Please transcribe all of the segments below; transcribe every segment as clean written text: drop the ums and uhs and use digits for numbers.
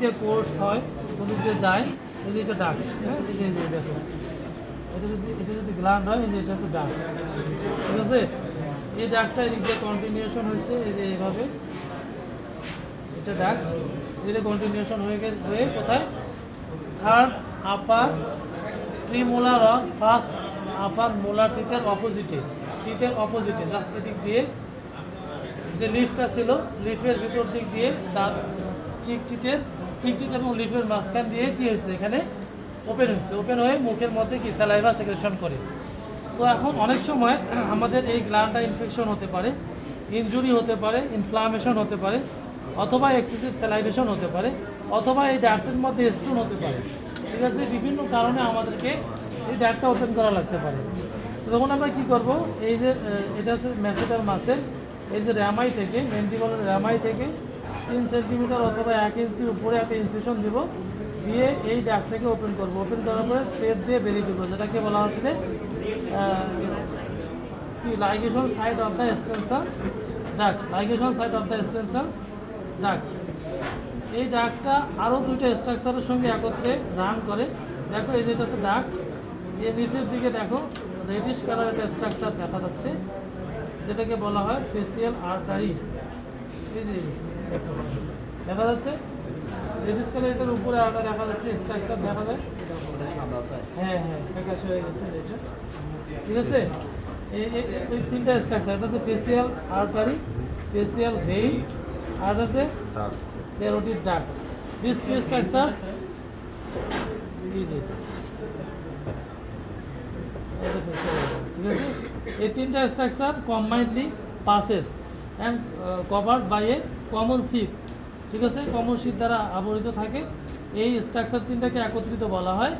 দিয়ে কোর্স হয়, ওদিক দিয়ে যায়, এই যে এটা ডাক্ট, হ্যাঁ, এই যে দেখো, এটা যদি গ্ল্যান্ড হয়, এই যে এটা হচ্ছে ডাক্ট, ঠিক আছে। এই ডাক্টটা এদিক দিয়ে কন্টিনিউশন হয়েছে, এই যে এইভাবে, এটা ডাক্ট, এদিকে কন্টিনিউশন হয়ে কোথায়, third upper premolar or first upper molar টিথের অপোজিটে জাস্ট এদিক দিয়ে যে লিফটা ছিল, লিফের ভিতর দিক দিয়ে দাঁত চিকটিত এবং লিফের মাঝখান দিয়ে কী হয়েছে, এখানে ওপেন হয়ে মুখের মধ্যে কি স্যালাইভা সেক্রেশন করে। তো এখন অনেক সময় আমাদের এই গ্ল্যান্ডটা ইনফেকশন হতে পারে, ইনজুরি হতে পারে, ইনফ্লামেশন হতে পারে, অথবা এক্সেসিভ স্যালাইভেশন হতে পারে, অথবা এই ডাক্টের মধ্যে স্টোন হতে পারে, ঠিক আছে। বিভিন্ন কারণে আমাদেরকে এই ডাক্টটা ওপেন করা লাগতে পারে। তো তখন আমরা কী করবো, এই যে এটা হচ্ছে ম্যাসেটার মাসেল, এই যে র্যামাই থেকে, মেন্টিবলের র্যামাই থেকে 3 সেন্টিমিটার অথবা 1 ইঞ্চি উপরে একটা ইনসিশন দিব, দিয়ে এই ডাক্টটাকে ওপেন করবো। ওপেন করার পরে থ্রেড দিয়ে বেরিয়ে দেবো, যেটাকে বলা হচ্ছে কি ligation side of the extension duct. এই ডাক্টটা আরও দুইটা স্ট্রাকচারের সঙ্গে একত্রে রান করে। দেখো এই যেটা হচ্ছে ডাক্ট, এর নিচের দিকে দেখো রেডিশ কালার একটা স্ট্রাকচার দেখা যাচ্ছে, যেটাকে বলা হয় ফেসিয়াল আর্টারি। এই যে দেখা যাচ্ছে রেডিশ কালার, এটার উপরে আরেকটা দেখা যাচ্ছে স্ট্রাকচার দেখা যায়, হ্যাঁ ফ্যাকাশ হয়ে গেছে এটা, ঠিক আছে। এই তিনটা স্ট্রাকচার, এটা হচ্ছে ফেসিয়াল আর্টারি, ফেসিয়াল ভেইন, আর হচ্ছে carotid duct. This three structures ঠিক আছে। এই তিনটা structure combinedly passes and covered by a common sheath, ঠিক আছে, কমন সিপ দ্বারা আবরিত থাকে। এই স্ট্রাকচার তিনটাকে একত্রিত বলা হয়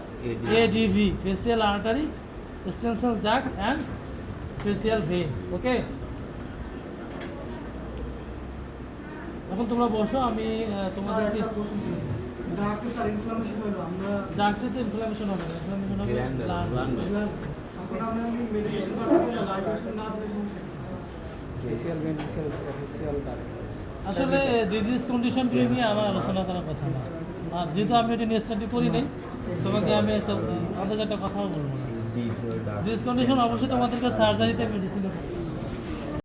ADV, facial artery extension duct and facial vein. Okay, এখন তোমরা বসো, আমি তোমাদের ডাক্টে তো ইনফ্লামেশন হবে না, ইনফ্লামেশন হবে আসলে ডিজিজ কন্ডিশন নিয়ে আমার আলোচনা করার কথা না। আর যেহেতু আমি এটা নিয়ে স্টাডি করি নাই, তোমাকে আমি একটা কথা বলবো না। ডিজিজ কন্ডিশন অবশ্যই তোমাদেরকে সার্জারিতে মেডিসিন